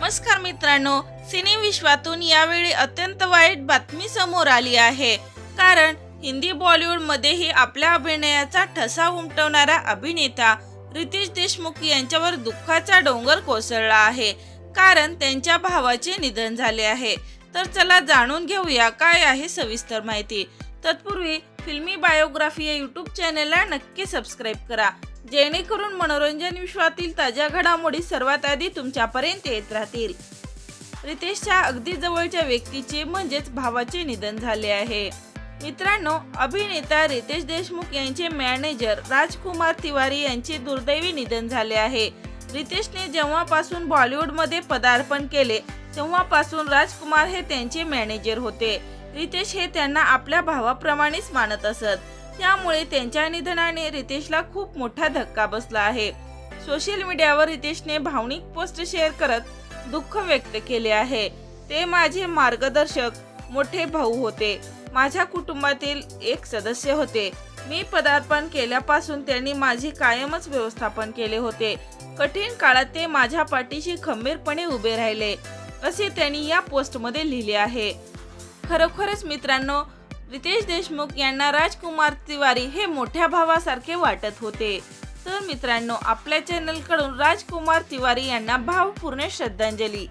नमस्कार मित्रांनो, सिने विश्वातून यावेळी अत्यंत वाईट बातमी समोर आली आहे। कारण हिंदी बॉलिवूड मध्येही आपल्या अभिनयाचा ठसा उमटवणारा अभिनेता रितेश देशमुख यांच्यावर दुःखाचा डोंगर कोसळला आहे। कारण त्यांच्या भावाचे निधन झाले आहे। तर चला जाणून घेऊया काय आहे सविस्तर माहिती। तत्पूर्वी फिल्मी बायोग्राफी या यूट्यूब चॅनलला नक्की सबस्क्राईब करा, जेणेकरून मनोरंजन विश्वातील ताज्या घडामोडी सर्वात आधी तुमच्यापर्यंत येत राहतील। रितेशच्या अगदी जवळच्या व्यक्तीचे म्हणजेच भावाचे निधन झाले आहे। मित्रांनो, अभिनेता रितेश देशमुख यांचे मॅनेजर राजकुमार तिवारी यांचे दुर्दैवी निधन झाले आहे। रितेशने जेव्हापासून बॉलिवूडमध्ये पदार्पण केले तेव्हापासून राजकुमार हे त्यांचे मॅनेजर होते। रितेश हे त्यांना आपल्या भावाप्रमाणेच मानत असत, त्यामुळे त्यांच्या निधनाने रितेशला खूप मोठा धक्का बसला आहे। सोशल मीडियावर रितेशने भावनिक पोस्ट शेअर करत दुःख व्यक्त केले आहे। ते माझे मार्गदर्शक, मोठे भाऊ होते, माझ्या कुटुंबातील एक सदस्य होते। मी पदार्पण केल्यापासून त्यांनी माझी कायमच व्यवस्थापन केले होते। कठीण काळात ते माझ्या पाठीशी खंबीरपणे उभे राहिले, असे त्यांनी या पोस्टमध्ये लिहिले आहे। खरोखरच मित्रांनो, रितेश देशमुख यांना राजकुमार तिवारी हे मोठ्या भावासारखे वाटत होते। तर मित्रांनो, आपल्या चॅनल कडून राजकुमार तिवारी यांना भावपूर्ण श्रद्धांजली।